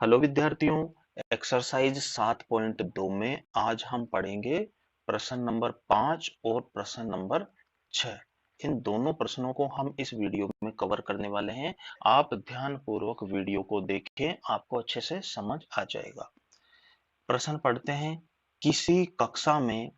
Hello विद्यार्थियों, exercise 7.2 में आज हम पढ़ेंगे प्रश्न नंबर 5 और प्रश्न नंबर 6। इन दोनों प्रश्नों को हम इस वीडियो में कवर करने वाले हैं। आप ध्यान पूर्वक वीडियो को देखें, आपको अच्छे से समझ आ जाएगा। प्रश्न पढ़ते हैं। किसी कक्षा में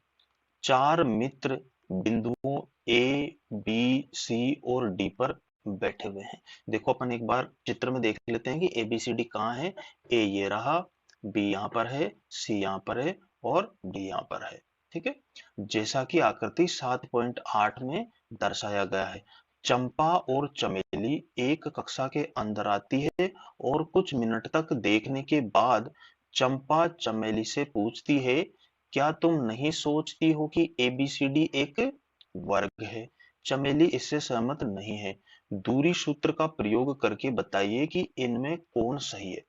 4 मित्र बिंदुओं ए, बी, सी और डी पर बैठे हुए हैं। देखो अपन एक बार चित्र में देख लेते हैं कि ए बी सी डी कहाँ है। ए ये रहा, बी यहाँ पर है, सी यहाँ पर है और डी यहाँ पर है। ठीक है, जैसा कि आकृति 7.8 में दर्शाया गया है। चंपा और चमेली एक कक्षा के अंदर आती है और कुछ मिनट तक देखने के बाद चंपा चमेली से पूछती है, क्या तुम नहीं सोचती हो कि एबीसीडी एक वर्ग है? चमेली इससे सहमत नहीं है। दूरी सूत्र का प्रयोग करके बताइए कि इनमें कौन सही है।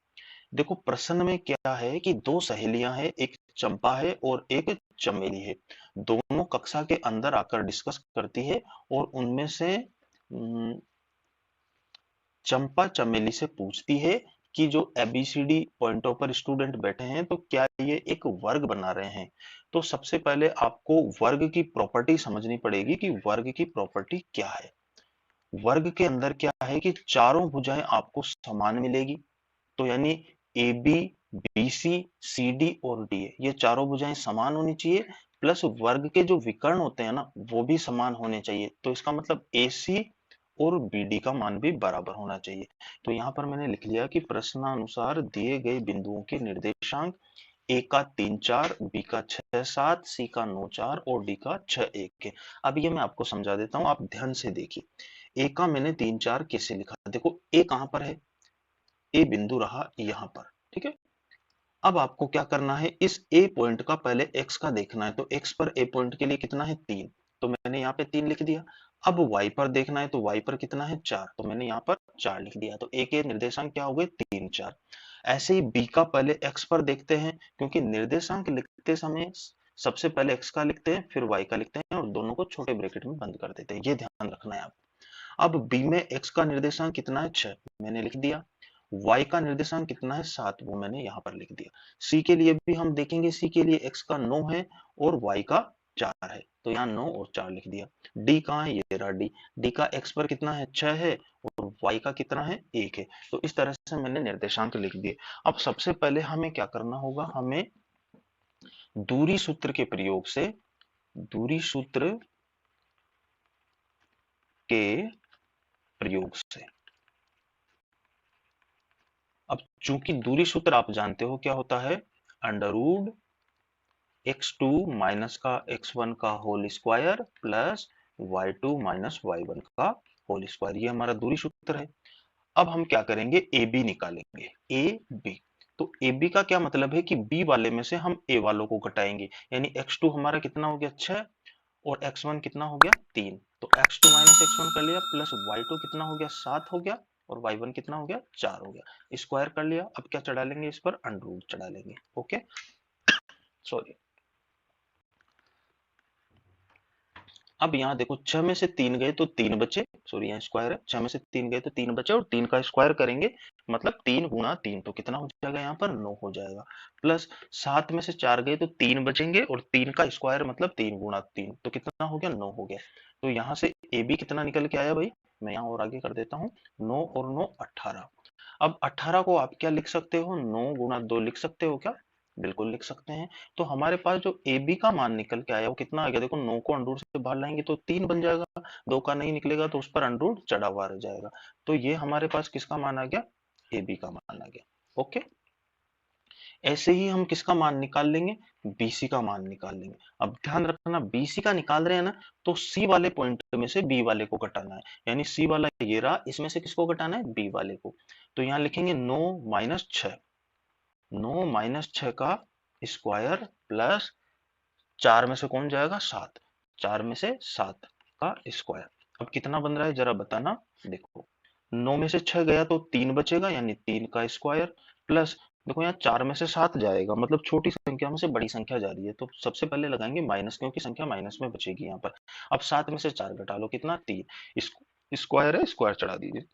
देखो प्रश्न में क्या है कि दो सहेलियां हैं, एक चंपा है और एक चमेली है। दोनों कक्षा के अंदर आकर डिस्कस करती है और उनमें से चंपा चमेली से पूछती है कि जो एबीसीडी पॉइंटों पर स्टूडेंट बैठे हैं तो क्या ये एक वर्ग बना रहे हैं। तो सबसे पहले आपको वर्ग की प्रॉपर्टी समझनी पड़ेगी कि वर्ग की प्रॉपर्टी क्या है। वर्ग के अंदर क्या है कि चारों भुजाएं आपको समान मिलेगी। तो यानी A B, B C, C D और डी ये चारों भुजाएं समान होनी चाहिए। प्लस वर्ग के जो विकर्ण होते हैं ना वो भी समान होने चाहिए। तो इसका मतलब ए सी और बी डी का मान भी बराबर होना चाहिए। तो यहाँ पर मैंने लिख लिया कि प्रश्नानुसार दिए गए बिंदुओं के निर्देशांक ए का 3 4, बी का 6 7, सी का 9 4 और डी का 6 1 है। अब ये मैं आपको समझा देता हूँ, आप ध्यान से देखिए। ए का मैंने 3 4 कैसे लिखा, देखो ए कहाँ पर है, ए बिंदु रहा यहाँ पर। ठीक है, अब आपको क्या करना है, इस ए पॉइंट का पहले एक्स का देखना है। तो एक्स पर ए पॉइंट के लिए कितना है 3, तो मैंने यहाँ पे 3 लिख दिया। अब वाई पर देखना है तो वाई पर कितना है 4, तो मैंने यहाँ पर 4 लिख दिया। तो ए के निर्देशांक क्या हो गए 3 4। ऐसे ही बी का पहले एक्स पर देखते हैं, क्योंकि निर्देशांक लिखते समय सबसे पहले एक्स का लिखते हैं फिर वाई का लिखते हैं और दोनों को छोटे ब्रैकेट में बंद कर देते हैं, ये ध्यान रखना है आपको। अब बी में एक्स का निर्देशांक कितना है 6, मैंने लिख दिया। y का निर्देशांक कितना है 7, वो मैंने यहाँ पर लिख दिया। c के लिए भी हम देखेंगे, c के लिए x का 9 है और y का 4 है, तो यहाँ 9 और 4 लिख दिया। d कहाँ है, ये रहा d। d का x पर कितना है 6 है और y का कितना है 1 है। तो इस तरह से मैंने निर्देशांक लिख दिए। अब सबसे पहले हमें क्या करना होगा, हमें दूरी सूत्र के प्रयोग से, दूरी सूत्र के प्रयोग से, अब चूंकि दूरी सूत्र आप जानते हो क्या होता है, अंडर रूट x2 माइनस का x1 का whole square plus y2 minus y1 का होल स्क्वायर, ये हमारा दूरी सूत्र है। अब हम क्या करेंगे, ए बी निकालेंगे, ए बी। तो ए बी का क्या मतलब है कि बी वाले में से हम ए वालों को घटाएंगे, यानी x2 हमारा कितना हो गया 6 और x1 कितना हो गया 3। तो x2 माइनस x1 कर लिया प्लस y2 कितना हो गया 7 हो गया और y1 कितना हो गया 4 हो गया, स्क्वायर कर लिया। अब क्या चढ़ा लेंगे, इस पर अंडर रूट चढ़ा लेंगे। Okay, sorry. अब यहाँ देखो 6 में से 3 गए तो 3 बचे, सॉरी यहाँ स्क्वायर है, 6 में से 3 गए तो 3 बचे और 3 का स्क्वायर करेंगे मतलब 3 गुणा 3, तो कितना हो जाएगा यहाँ पर 9 हो जाएगा। प्लस 7 में से 4 गए तो 3 बचेंगे और 3 का स्क्वायर मतलब 3 गुणा 3, तो कितना हो गया 9 हो गया। तो यहाँ से ए बी कितना निकल के आया भाई, मैं यहाँ और आगे कर देता हूँ, 9 और 9 18। अब 18 को आप क्या लिख सकते हो, 9 गुणा 2 लिख सकते हो क्या, बिल्कुल लिख सकते हैं। तो हमारे पास जो ए बी का मान निकल के आया वो कितना आ गया, देखो 9 को अंडर रूट से बाहर लाएंगे तो 3 बन जाएगा, 2 का नहीं निकलेगा तो उस पर अंडर रूट चढ़ा हुआ रह जाएगा। तो ये हमारे पास किसका मान आ गया, ए बी का मान आ गया। ओके, ऐसे ही हम किसका मान निकाल लेंगे, बीसी का मान निकाल लेंगे। अब ध्यान रखना, बीसी का निकाल रहे हैं ना तो सी वाले पॉइंट में से बी वाले को घटाना है, यानी सी वाला ये रहा, इसमें से किसको घटाना है, बी वाले को। तो यहाँ लिखेंगे 9 माइनस 6, 9 माइनस 6 का स्क्वायर प्लस 4 में से कौन जाएगा 7, 4 में से 7 का स्क्वायर। अब कितना बन रहा है जरा बताना, देखो 9 में से 6 गया तो 3 बचेगा यानी 3 का स्क्वायर प्लस, देखो यहाँ 4 में से 7 जाएगा मतलब छोटी संख्या में से बड़ी संख्या जा रही है तो सबसे पहले लगाएंगे माइनस, क्योंकि संख्या माइनस में बचेगी यहाँ पर। अब 7 में से 4 घटा लो, कितना 3, स्क्वायर है, स्क्वायर चढ़ा दीजिए।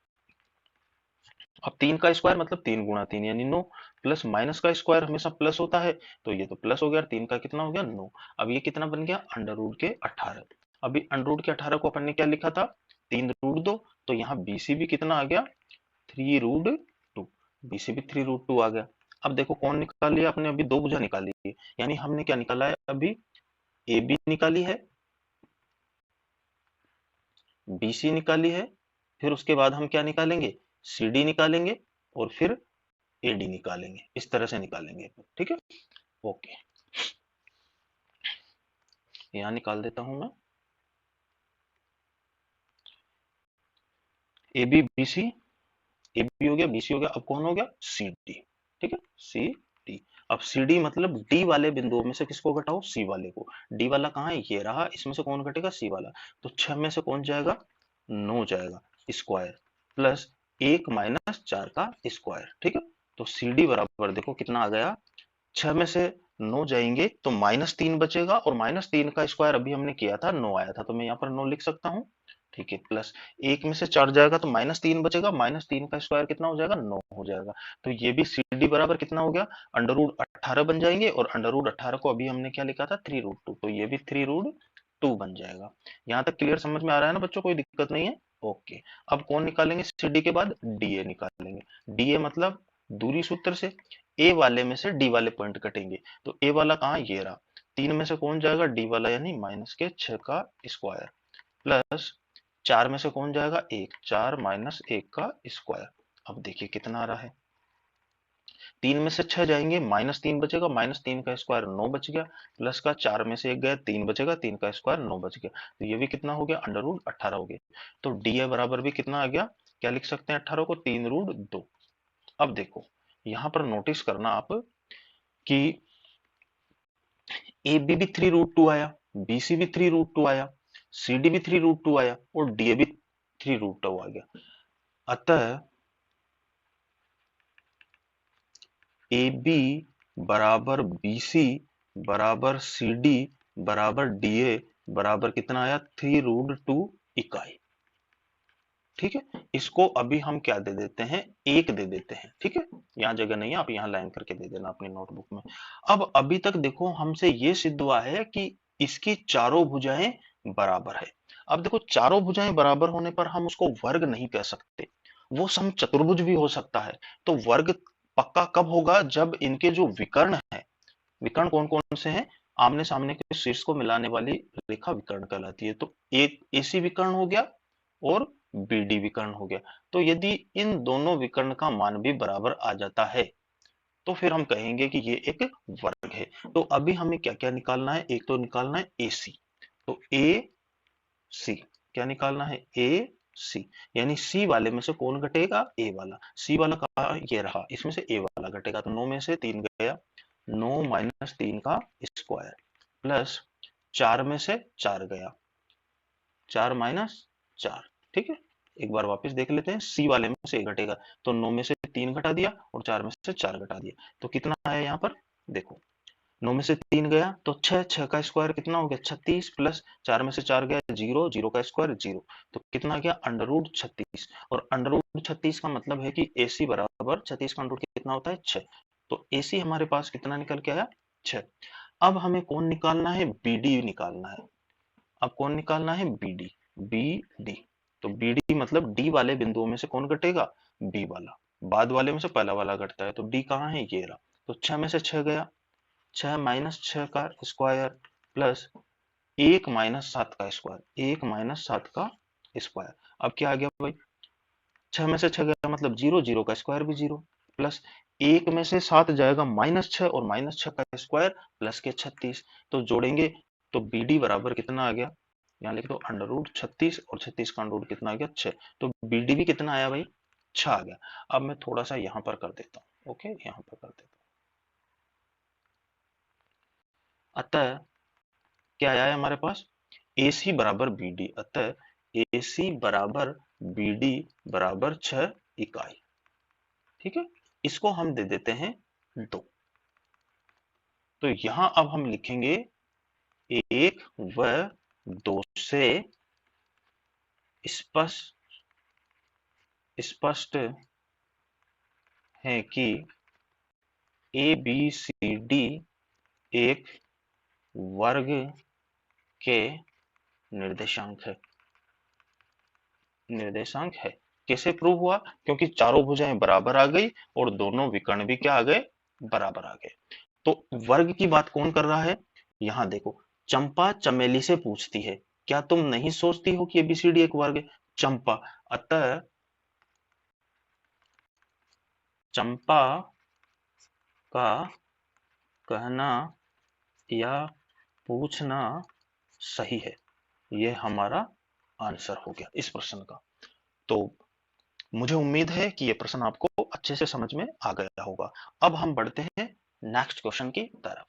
अब 3 का स्क्वायर मतलब 3 गुणा 3 यानी 9, प्लस माइनस का स्क्वायर हमेशा प्लस होता है, तो ये तो प्लस हो गया, 3 का कितना हो गया 9। अब ये कितना बन गया अंडर रूट के 18। अभी अंडर रूट के 18 को अपन ने क्या लिखा था 3 रूट 2, तो यहाँ बीसी भी कितना आ गया 3 रूट 2, बीसी भी 3 रूट 2 आ गया। अब देखो कौन निकाल लिया अपने, अभी दो भुजा निकाली है, यानी हमने क्या निकाला है अभी ए बी निकाली है, बीसी निकाली है, फिर उसके बाद हम क्या निकालेंगे सी डी निकालेंगे, और फिर एडी निकालेंगे, इस तरह से निकालेंगे, ठीक है। ओके, यहां निकाल देता हूं मैं A B B C, A B हो गया बीसी हो गया, अब कौन हो गया सी डी, ठीक है सी डी। अब सी डी मतलब डी वाले बिंदुओं में से किसको घटाओ सी वाले को, डी वाला कहाँ है ये रहा, इसमें से कौन घटेगा सी वाला, तो 6 में से कौन जाएगा 9 जाएगा स्क्वायर, प्लस 1 माइनस 4 का स्क्वायर, ठीक है। तो सी डी बराबर देखो कितना आ गया, 6 में से 9 जाएंगे तो -3 बचेगा, और -3 का स्क्वायर अभी हमने किया था 9 आया था, तो मैं यहाँ पर 9 लिख सकता हूँ, ठीक है। प्लस 1 में से 4 जाएगा तो -3 बचेगा, -3 का स्क्वायर कितना हो जाएगा 9 हो जाएगा। तो ये भी सी डी बराबर कितना हो गया अंडर रूट 18 बन जाएंगे, और अंडर रूट 18 को अभी हमने क्या लिखा था 3 रूट 2, तो ये भी 3 रूट 2 बन जाएगा। यहाँ तक क्लियर समझ में आ रहा है ना बच्चों, कोई दिक्कत नहीं है। ओके, अब कौन निकालेंगे सी डी के बाद डी ए निकालेंगे, डी ए मतलब दूरी सूत्र से ए वाले में से डी वाले पॉइंट कटेंगे, तो ए वाला कहाँ ये रहा, 3 में से कौन जाएगा डी वाला यानी माइनस के 6 का स्क्वायर, प्लस 4 में से कौन जाएगा 1, 4 माइनस 1 का स्क्वायर। अब देखिए कितना आ रहा है, 3 में से 6 जाएंगे -3 बचेगा, -3 का स्क्वायर 9 बच गया, प्लस का 4 में से 1 गया 3 बचेगा, 3 का स्क्वायर 9 बच गया, तो ये भी कितना हो गया अंडर रूट 18 हो गया। तो डी ए बराबर भी कितना आ गया, क्या लिख सकते हैं 18 को 3 रूट 2। अब देखो यहां पर नोटिस करना आप कि ए बी भी 3 रूट 2 आया, बी सी भी 3 रूट 2 आया, सी डी भी 3 रूट 2 आया, और डी ए भी 3 रूट 2 आ गया। अतः ए बी बराबर बी सी बराबर सी डी बराबर डी ए बराबर कितना आया 3 रूट 2 इकाई, ठीक है। इसको अभी हम क्या दे देते हैं एक दे देते हैं, ठीक है। यहाँ जगह नहीं है, आप यहाँ लाइन करके दे देना अपनी नोटबुक में। अब अभी तक देखो हमसे ये सिद्ध हुआ है कि इसकी चारों भुजाएं बराबर है। अब देखो चारों भुजाएं बराबर होने पर हम उसको वर्ग नहीं कह सकते, वो समचतुर्भुज भी हो सकता है। तो वर्ग पक्का कब होगा, जब इनके जो विकर्ण है, विकर्ण कौन कौन से हैं, आमने सामने के शीर्ष को मिलाने वाली रेखा विकर्ण कहलाती है। तो एक एसी विकर्ण हो गया और बीडी विकर्ण हो गया। तो यदि इन दोनों विकर्ण का मान भी बराबर आ जाता है तो फिर हम कहेंगे कि ये एक वर्ग है। तो अभी हमें क्या क्या निकालना है, एक तो निकालना है ए सी, तो ए सी क्या निकालना है ए सी, यानी सी वाले में से कौन घटेगा ए वाला, सी वाला कहा ये रहा, इसमें से ए वाला घटेगा, तो 9 में से 3 गया, 9 माइनस 3 का स्क्वायर, प्लस 4 में से 4 गया, 4 माइनस 4, ठीक है। एक बार वापस देख लेते हैं, सी वाले में से 1 घटेगा, तो 9 में से 3 घटा दिया और 4 में से 4 घटा दिया, तो कितना आया यहाँ पर देखो, 9 में से 3 गया तो 6, 6 का स्क्वायर कितना हो गया 36, प्लस 4 में से 4 गया 0, 0 का स्क्वायर 0, तो कितना आ गया अंडर रूट 36। और अंडर रूट 36 का मतलब है कि AC बराबर 36 का अंडर रूट कितना होता है 6, तो AC हमारे पास कितना निकल के आया 6। अब हमें कौन निकालना है BD निकालना है। अब कौन निकालना है BD, BD, तो BD मतलब D वाले बिंदुओं में से कौन घटेगा B वाला, बाद वाले में से पहला वाला घटता है, तो D कहाँ है ये रहा, तो 6 में से 6 गया, 6 माइनस 6 का स्क्वायर, प्लस 1 माइनस 7 का स्क्वायर, 1 माइनस 7 का स्क्वायर। अब क्या आ गया भाई, 6 में से 6 गया मतलब 0, 0 का स्क्वायर भी 0, प्लस 1 में से 7 जाएगा -6, और -6 का स्क्वायर प्लस के 36, तो जोड़ेंगे तो BD बराबर कितना आ गया, यहाँ लिख दो अंडर रूट 36, और 36 का अंडर रूट कितना आ गया 6, तो BD भी कितना आया भाई 6 आ गया। अब मैं थोड़ा सा यहाँ पर कर देता हूँ, ओके यहाँ पर कर देता हूँ। अतः क्या आया है हमारे पास, AC बराबर BD, अतः AC बराबर BD बराबर 6 इकाई, ठीक है। इसको हम दे देते हैं 2, तो यहां अब हम लिखेंगे 1 व 2 से स्पष्ट स्पष्ट हैं कि ए बी सी डी एक वर्ग के निर्देशांक है। कैसे प्रूव हुआ? क्योंकि चारों भुजाएं बराबर आ गई और दोनों विकर्ण भी क्या आ गए? बराबर आ गए। तो वर्ग की बात कौन कर रहा है? यहां देखो, चंपा चमेली से पूछती है, क्या तुम नहीं सोचती हो कि एबीसीडी एक वर्ग है? चंपा, अतः चंपा का कहना या पूछना सही है। यह हमारा आंसर हो गया इस प्रश्न का। तो मुझे उम्मीद है कि यह प्रश्न आपको अच्छे से समझ में आ गया होगा। अब हम बढ़ते हैं नेक्स्ट क्वेश्चन की तरफ।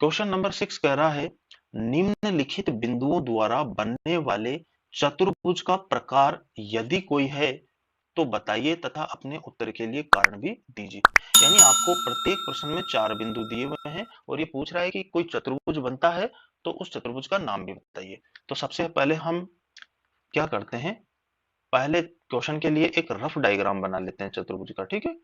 क्वेश्चन नंबर 6 कह रहा है, निम्नलिखित बिंदुओं द्वारा बनने वाले चतुर्भुज का प्रकार यदि कोई है तो बताइए तथा अपने उत्तर के लिए कारण भी दीजिए। यानी आपको प्रत्येक प्रश्न में 4 बिंदु दिए हुए हैं और ये पूछ रहा है कि कोई चतुर्भुज बनता है तो उस चतुर्भुज का नाम भी बताइए। तो सबसे पहले हम क्या करते हैं, पहले क्वेश्चन के लिए एक रफ डायग्राम बना लेते हैं चतुर्भुज का। ठीक है,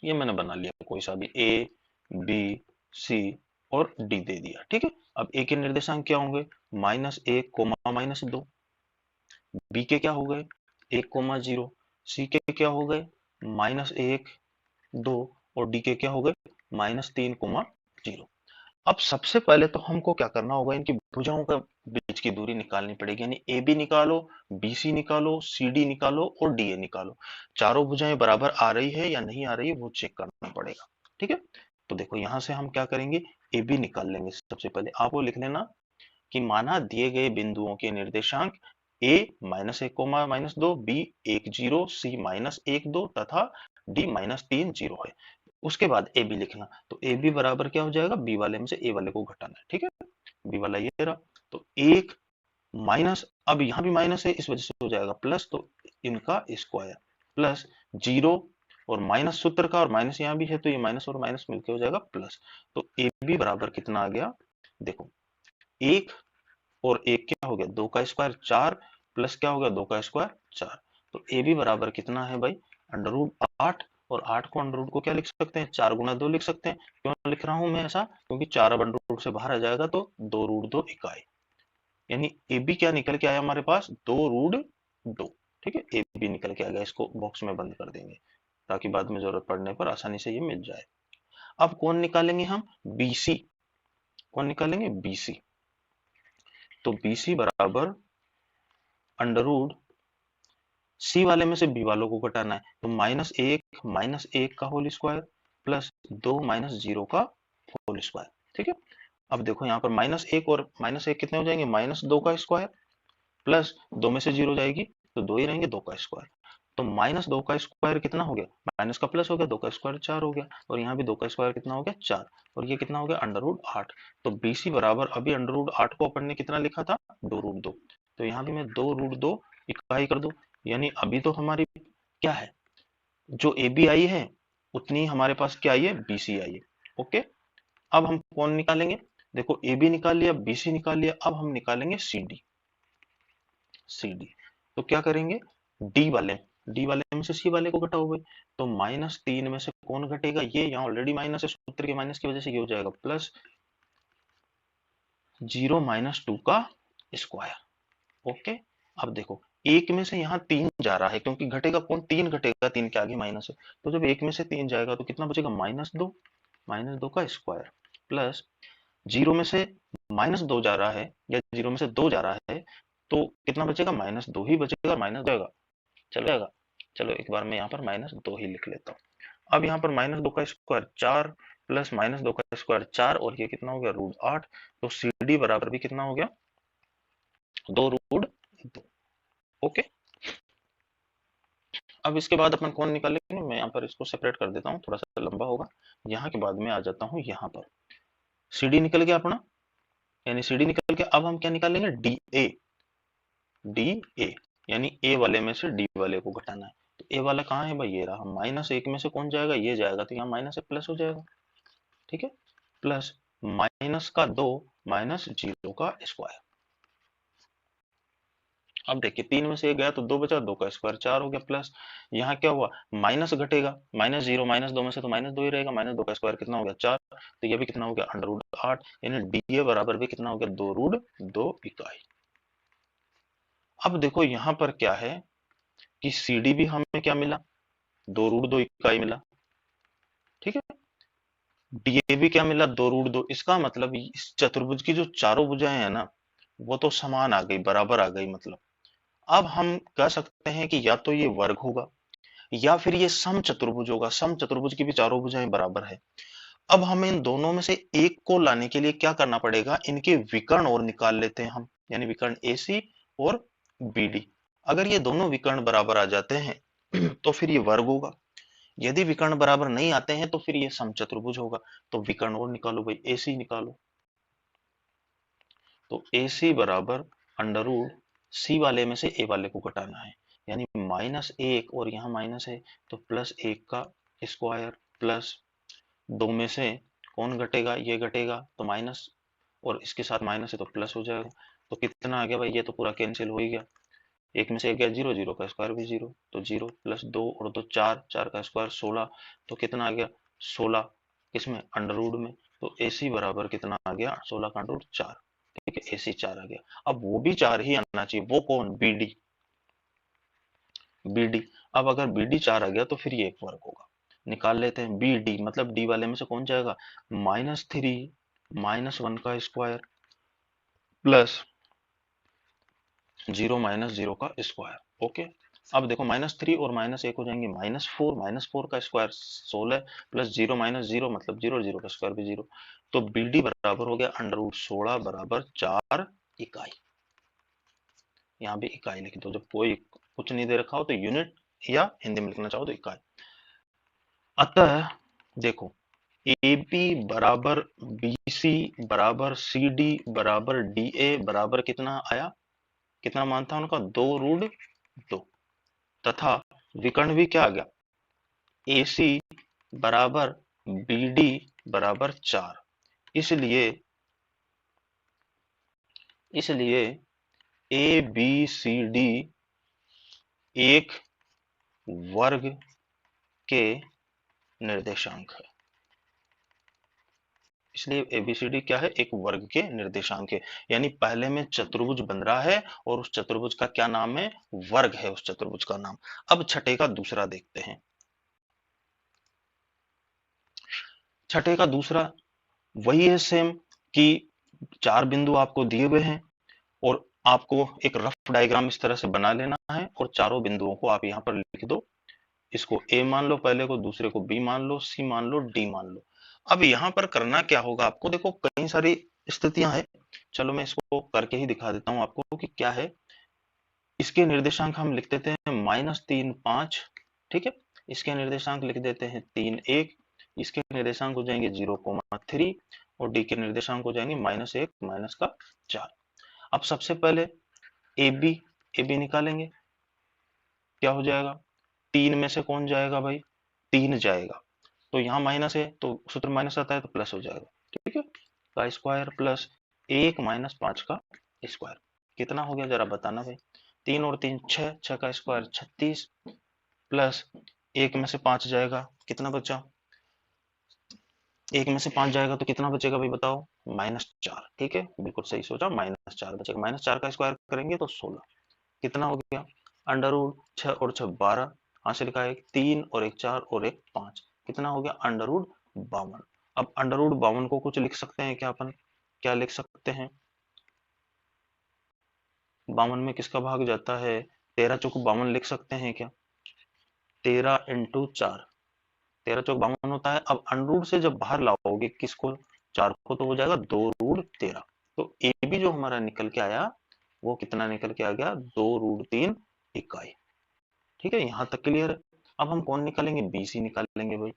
ये मैंने बना लिया, कोई सा भी ए बी सी और डी दे दिया। ठीक है, अब ए के निर्देशांक क्या होंगे? -1 कोमा -2। बी के क्या हो गए? 1 कोमा 0। सी के क्या हो गए? -1 2 और डी के क्या हो गए? -3 कोमा 0। अब सबसे पहले तो हमको क्या करना होगा, इनकी भुजाओं का बीच की दूरी निकालनी पड़ेगी। यानी ए बी निकालो, बी सी निकालो, सी डी निकालो और डी ए निकालो। चारों भुजाएं बराबर आ रही है या नहीं आ रही है वो चेक करना पड़ेगा। ठीक है, तो देखो यहां से हम क्या करेंगे, ए बी निकाल लेंगे। सबसे पहले आपको लिख लेना कि माना दिए गए बिंदुओं के निर्देशांक a -1 कोमा -2, b 1 0, c -1 2 तथा d -3 0 है। उसके बाद ए बी लिखना, तो ए बी बराबर क्या हो जाएगा? बी वाले में से ए वाले को घटाना है। ठीक है, बी वाला ये रहा, तो एक माइनस, अब यहाँ भी माइनस है इस वजह से हो जाएगा प्लस, तो इनका स्क्वायर प्लस 0 और माइनस सूत्र का और माइनस यहाँ भी है तो ये माइनस और माइनस मिलकर हो जाएगा प्लस। तो ए बी बराबर कितना आ गया? देखो, एक और एक क्या हो गया? 2 का स्क्वायर 4 प्लस क्या हो गया? 2 का स्क्वायर 4। तो ए बी बराबर कितना है भाई? √8। और 8 को अंडर रूट को क्या लिख सकते हैं? 4 गुना 2 लिख सकते हैं। क्यों लिख रहा हूं मैं ऐसा? क्योंकि 4 अब अंडर रूट से बाहर आ जाएगा तो 2 √2 इकाई। यानी ए बी क्या निकल के आया हमारे पास? 2√2। ठीक है, ए बी निकल के आ गया। इसको बॉक्स में बंद कर देंगे ताकि बाद में जरूरत पड़ने पर आसानी से ये मिल जाए। अब कौन निकालेंगे हम? बीसी। कौन निकालेंगे? बीसी। तो बीसी बराबर अंडर रूट सी वाले में से बी वालों को घटाना है, तो -1 का होल स्क्वायर प्लस 2 -0 का होल स्क्वायर। ठीक है, अब देखो यहाँ पर -1 और -1 कितने हो जाएंगे? -2 का स्क्वायर प्लस 2 में से 0 जाएगी तो 2 ही रहेंगे, 2 का स्क्वायर। तो -2 का स्क्वायर कितना हो गया? माइनस का प्लस हो गया, 2 का स्क्वायर 4 हो गया, और यहाँ भी 2 का स्क्वायर कितना हो गया? 4। और ये कितना हो गया? √8। तो बीसी बराबर अभी √8 को अपन ने कितना लिखा था? 2√2। तो यहाँ भी मैं 2√2 इकाई कर दूं। यानी अभी तो हमारी क्या है, जो ए बी आई है उतनी हमारे पास क्या आई है? बीसी आई है। ओके, अब हम कौन निकालेंगे? देखो, ए बी निकाल लिया, बीसी निकाल लिया, अब हम निकालेंगे सी डी। सी डी तो क्या करेंगे? डी वाले में से सी वाले को घटाओ भाई। तो -3 में से कौन घटेगा? ये यहाँ ऑलरेडी माइनस है, सूत्र के माइनस की वजह से ये हो जाएगा प्लस 0 -2 का स्क्वायर। ओके, अब देखो एक में से यहाँ 3 जा रहा है क्योंकि घटेगा कौन? 3 घटेगा, 3 के आगे माइनस है। तो जब एक में से 3 जाएगा तो कितना बचेगा? -2 का स्क्वायर प्लस 0 में से -2 जा रहा है या 0 में से 2 जा रहा है तो कितना बचेगा? -2 ही बचेगा, माइनस जाएगा, चल जाएगा। चलो एक बार मैं यहाँ पर -2 ही लिख लेता हूँ। अब यहाँ पर -2 का स्क्वायर 4 प्लस -2 का स्क्वायर 4 और ये कितना हो गया? √8। तो सी डी बराबर भी कितना हो गया? 2√2। ओके, अब इसके बाद अपन कौन निकालेंगे? मैं यहाँ पर इसको सेपरेट कर देता हूँ, थोड़ा सा लंबा होगा। यहाँ के बाद में आ जाता हूँ यहाँ पर। सी डी निकल गया अपना, यानी सी डी निकल गया। अब हम क्या निकालेंगे? D A. यानी ए वाले में से डी वाले को घटाना है। तो ए वाला कहाँ है भाई? ये रहा। -1 में से कौन जाएगा? ये जाएगा, तो यहाँ माइनस से प्लस हो जाएगा। ठीक है, प्लस -2 -0 का स्क्वायर। अब देखिए 3 में से 1 गया तो 2 बचा, 2 का स्क्वायर 4 हो गया, प्लस यहाँ क्या हुआ, माइनस घटेगा, -0 -2 में से तो -2 ही रहेगा, -2 का स्क्वायर कितना हो गया 4, तो ये भी कितना हो गया √8, यानी डीए बराबर भी कितना हो गया 2√2 इकाई। अब देखो यहाँ पर क्या है कि CD भी हमें क्या मिला, 2√2 इकाई मिला, ठीक है। डीए भी क्या मिला 2√2, इसका मतलब इस चतुर्भुज की जो चारों भुजाएं है ना वो तो समान आ गई, बराबर आ गई मतलब। अब हम कह सकते हैं कि या तो ये वर्ग होगा या फिर ये सम चतुर्भुज होगा, सम चतुर्भुज की भी चारों भुजाएं बराबर है। अब हमें इन दोनों में से एक को लाने के लिए क्या करना पड़ेगा, इनके विकर्ण और निकाल लेते हैं हम, यानी विकर्ण AC और BD। अगर ये दोनों विकर्ण बराबर आ जाते हैं तो फिर ये वर्ग होगा, यदि विकर्ण बराबर नहीं आते हैं तो फिर ये समचतुर्भुज होगा। तो विकर्ण और निकालो भाई, AC निकालो, तो AC बराबर √C वाले में से A वाले को घटाना है, यानी -1 और यहाँ माइनस है तो +1 का स्क्वायर, प्लस 2 में से कौन घटेगा, ये घटेगा तो माइनस, और इसके साथ माइनस है तो प्लस हो जाएगा। तो कितना आ गया भाई, ये तो पूरा कैंसिल हो ही गया, 1 में से 1 गया 0, 0 का स्क्वायर भी 0, तो 0 प्लस 2 और 2 4, 4 का स्क्वायर 16, तो कितना आ गया 16, किसमें अंडर में। तो AC बराबर कितना आ गया 16 का अंडर 4, ठीक है, AC 4 आ गया। अब वो भी 4 ही आना चाहिए, वो कौन, BD, BD। अब अगर BD 4 आ गया तो फिर ये एक वर्ग होगा, निकाल लेते हैं BD, मतलब D वाले में से कौन जाएगा, -3 -1 का स्क्वायर प्लस 0 -0 का स्क्वायर, ओके। अब देखो -3 और -1 हो जाएंगे -4 का स्क्वायर 16 प्लस 0 -0 मतलब 0, 0 का स्क्वायर भी 0, तो BD बराबर हो गया √16 बराबर 4 इकाई। यहाँ भी इकाई लिख दो, जब कोई कुछ नहीं दे रखा हो तो यूनिट, या हिंदी में लिखना चाहो तो इकाई। अतः देखो AB बराबर BC बराबर CD बराबर DA बराबर कितना आया, कितना मान था उनका 2√2, तथा विकर्ण भी क्या आ गया, AC बराबर BD बराबर 4, इसलिए इसलिए ABCD एक वर्ग के निर्देशांक है, इसलिए ABCD क्या है, एक वर्ग के निर्देशांक है। यानी पहले में चतुर्भुज बन रहा है और उस चतुर्भुज का क्या नाम है, वर्ग है उस चतुर्भुज का नाम। अब छठे का दूसरा देखते हैं। छठे का दूसरा वही है सेम, कि 4 बिंदु आपको दिए हुए हैं और आपको एक रफ डायग्राम इस तरह से बना लेना है और चारों बिंदुओं को आप यहाँ पर लिख दो। इसको A मान लो पहले को, दूसरे को B मान लो, C मान लो, D मान लो। अब यहाँ पर करना क्या होगा आपको, देखो कई सारी स्थितियां हैं, चलो मैं इसको करके ही दिखा देता हूँ आपको कि क्या है। इसके निर्देशांक हम लिख देते हैं -3 5, ठीक है। इसके निर्देशांक लिख देते हैं 3 1, इसके निर्देशांक हो जाएंगे 0,3 और डी के निर्देशांक हो जाएंगे -1 -4। अब सबसे पहले AB AB निकालेंगे, क्या हो जाएगा, 3 में से कौन जाएगा भाई, 3 जाएगा, तो यहाँ माइनस है तो सूत्र माइनस आता है तो प्लस हो जाएगा, ठीक है, का स्क्वायर प्लस 1 -5 का स्क्वायर, कितना हो गया जरा बताना भाई, 3 और 3 6, 6 का स्क्वायर 36 प्लस 1 में से 5 जाएगा, कितना बचा, 1 में से 5 जाएगा तो कितना बचेगा भाई बताओ, -4, ठीक है, बिल्कुल सही सोचा, -4 बचेगा, -4 का स्क्वायर करेंगे तो 16, कितना हो गया, अंडर रूट 6 और 6 12, यहाँ से लिखा है 3 और 1 4 और 1 5, कितना हो गया √52। अब √52 को कुछ लिख सकते हैं क्या अपन, क्या लिख सकते हैं, 52 में किसका भाग जाता है, 13 चौक 52 लिख सकते हैं क्या, 13 × 4, 13 चौक 52 होता है। अब अंडरूट से जब बाहर लाओगे किसको, 4 को, तो हो जाएगा 2√13, तो ए बी जो हमारा निकल के आया वो कितना निकल के आ गया 2√3 इकाई, ठीक है, यहां तक क्लियर है। अब हम कौन निकालेंगे, BC निकालेंगे भाई,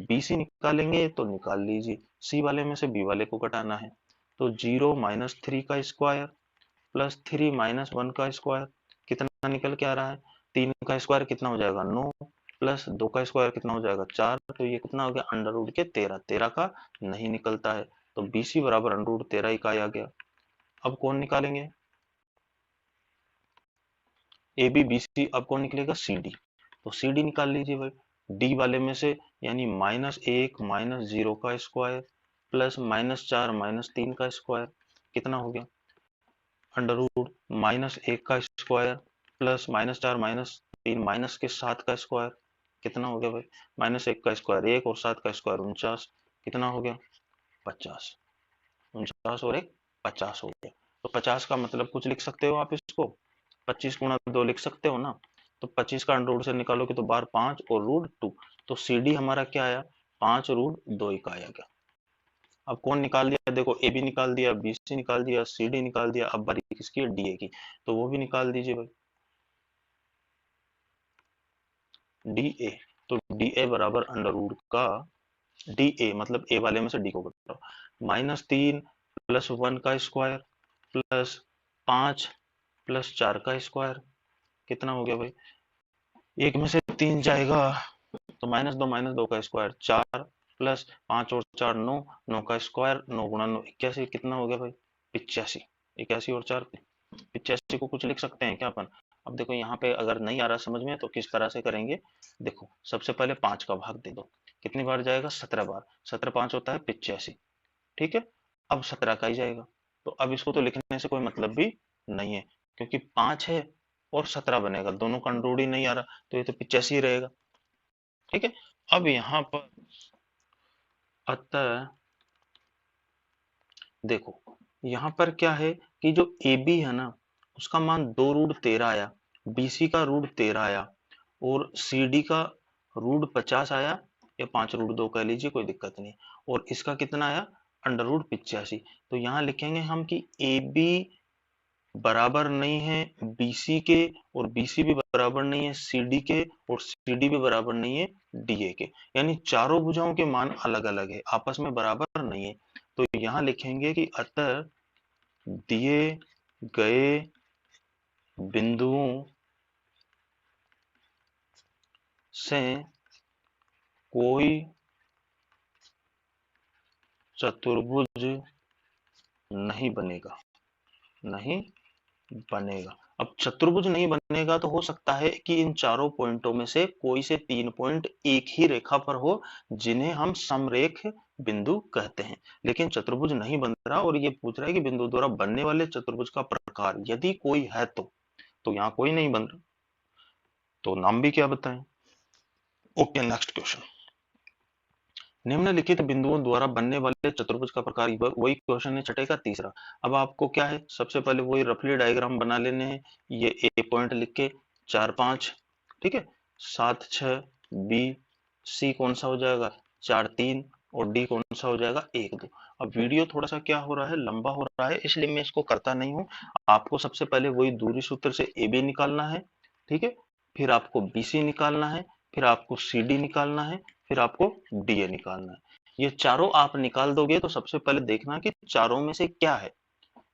BC निकालेंगे तो निकाल लीजिए, C वाले में से B वाले को घटाना है, तो 0 -3 का स्क्वायर प्लस 3 -1 का स्क्वायर, कितना निकल के आ रहा है, 3 का स्क्वायर कितना हो जाएगा 9 प्लस 2 का स्क्वायर कितना हो जाएगा 4, तो ये कितना हो गया अंडर रूट के 13, 13 का नहीं निकलता है, तो BC बराबर अंडर रूट 13 इकाई आ गया। अब कौन निकालेंगे, ए बी बी सी, अब कौन निकलेगा? C D. तो सी डी निकाल लीजिए भाई। डी वाले में से यानी -1 -0 का स्क्वायर प्लस -4 -3 का स्क्वायर कितना हो गया? अंडर रूट -1 का स्क्वायर प्लस -4 -3 माइनस के 7 का स्क्वायर कितना हो गया भाई? -1 का स्क्वायर 1 और 7 का स्क्वायर 49 कितना हो गया? 50। 49 और 1 50 हो गया। तो 50 का मतलब कुछ लिख सकते हो आप इसको, 25 गुणा 2 लिख सकते हो ना। तो 25 का अंडर रूट से निकालोगे तो बाहर 5 और रूट 2। तो सी डी हमारा क्या आया? 5 रूट 2 का आया क्या? अब कौन निकाल दिया? देखो ए बी निकाल दिया, बी सी निकाल दिया, सी डी निकाल दिया, अब बारी किसकी है? डी ए की। तो वो भी निकाल दीजिए भाई, डी ए। तो डी ए बराबर अंडर रूट का डी ए मतलब ए वाले में से डी को घटाओ, -3 प्लस 1 का स्क्वायर प्लस 5 प्लस 4 का स्क्वायर कितना हो गया भाई? एक में से 3 जाएगा तो -2 का स्क्वायर 4 प्लस 5 और 4 9, 9 का स्क्वायर 9 गुणा 9 81 कितना हो गया भाई? 85। 81 और 4 85 को कुछ लिख सकते हैं क्या अपन? अब देखो यहाँ पे अगर नहीं आ रहा समझ में तो किस तरह से करेंगे। देखो सबसे पहले 5 का भाग दे दो, कितनी बार जाएगा? 17 बार। 17 5 होता है 85, ठीक है। अब 17 का ही जाएगा, तो अब इसको तो लिखने से कोई मतलब भी नहीं है, क्योंकि 5 है और 17 बनेगा, दोनों का अंडर रूट ही नहीं आ रहा, तो ये तो 85 ही रहेगा, ठीक है। अब यहाँ पर अतः देखो यहाँ पर क्या है कि जो ए बी है ना उसका मान 2√13 आया, BC का √13 आया और CD का √50 आया, या 5√2 कह लीजिए, कोई दिक्कत नहीं। और इसका कितना आया? Under root 85। तो यहाँ लिखेंगे हम कि ए बी बराबर नहीं है BC के और BC भी बराबर नहीं है CD के और CD भी बराबर नहीं है DA के, यानी चारों भुजाओं के मान अलग अलग है, आपस में बराबर नहीं है। तो यहाँ लिखेंगे कि अतः दिए गए बिंदुओं से कोई चतुर्भुज नहीं बनेगा, नहीं बनेगा। अब चतुर्भुज नहीं बनेगा तो हो सकता है कि इन चारों पॉइंटों में से कोई से 3 पॉइंट एक ही रेखा पर हो, जिन्हें हम समरेख बिंदु कहते हैं। लेकिन चतुर्भुज नहीं बन रहा और ये पूछ रहा है कि बिंदु द्वारा बनने वाले चतुर्भुज का प्रकार, यदि कोई है तो यहाँ कोई नहीं बन रहा, तो नाम भी क्या बताएं। Okay, next question. निम्नलिखित बिंदुओं द्वारा बनने वाले चतुर्भुज का प्रकार, वही क्वेश्चन है छठे का तीसरा। अब आपको क्या है, सबसे पहले वही रफली डायग्राम बना लेने हैं। ये ए पॉइंट लिख के 4 5, ठीक है, 7 6, बी सी कौन सा हो जाएगा 4 3 और डी कौन सा हो जाएगा 1 2। अब वीडियो थोड़ा सा क्या हो रहा है, लंबा हो रहा है, इसलिए मैं इसको करता नहीं हूँ। आपको सबसे पहले वही दूरी सूत्र से ए बी निकालना है, ठीक है, फिर आपको बी सी निकालना है, फिर आपको सी डी निकालना है, फिर आपको डीए निकालना है। ये चारों आप निकाल दोगे तो सबसे पहले देखना कि चारों में से क्या है,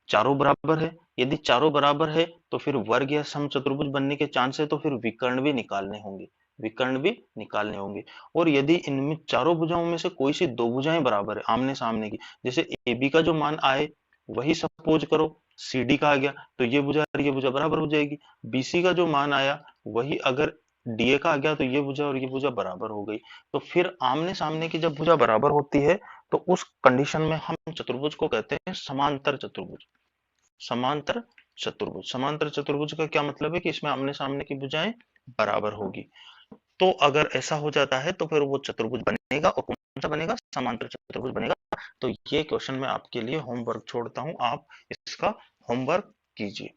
चारों बराबर है। यदि चारों बराबर है तो फिर वर्ग या समचतुर्भुज बनने के चांस है, तो फिर विकर्ण भी निकालने होंगे, विकर्ण भी निकालने होंगे। और यदि इनमें चारों भुजाओं में से कोई सी दो भुजाएं बराबर है आमने सामने की, जैसे ए बी का जो मान आए वही सपोज करो सी डी का आ गया, तो ये भुजा बराबर हो जाएगी। बीसी का जो मान आया वही अगर डीए का आ गया तो ये भुजा और ये भुजा बराबर हो गई। तो फिर आमने सामने की जब भुजा बराबर होती है तो उस कंडीशन में हम चतुर्भुज को कहते हैं समांतर चतुर्भुज। समांतर चतुर्भुज, समांतर चतुर्भुज का क्या मतलब है कि इसमें आमने सामने की भुजाएं बराबर होगी। तो अगर ऐसा हो जाता है तो फिर वो चतुर्भुज बनेगा, और कौन सा बनेगा? समांतर चतुर्भुज बनेगा। तो ये क्वेश्चन मैं आपके लिए होमवर्क छोड़ता हूं, आप इसका होमवर्क कीजिए।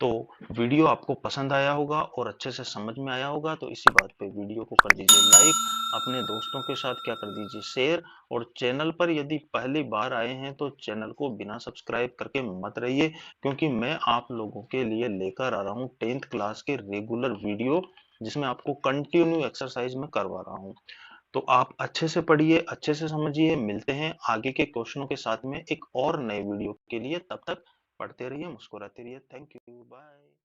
तो वीडियो आपको पसंद आया होगा और अच्छे से समझ में आया होगा, तो इसी बात पे वीडियो को कर दीजिए लाइक, अपने दोस्तों के साथ क्या कर दीजिए शेयर, और चैनल पर यदि पहली बार आए हैं तो चैनल को बिना सब्सक्राइब करके मत रहिए, क्योंकि मैं आप लोगों के लिए लेकर आ रहा हूँ 10th क्लास के रेगुलर वीडियो, जिसमें आपको कंटिन्यू एक्सरसाइज में करवा रहा हूँ। तो आप अच्छे से पढ़िए, अच्छे से समझिए। मिलते हैं आगे के क्वेश्चनों के साथ में एक और नए वीडियो के लिए, तब तक पढ़ते रहिए, मुस्कुराते रहिए। Thank you, bye.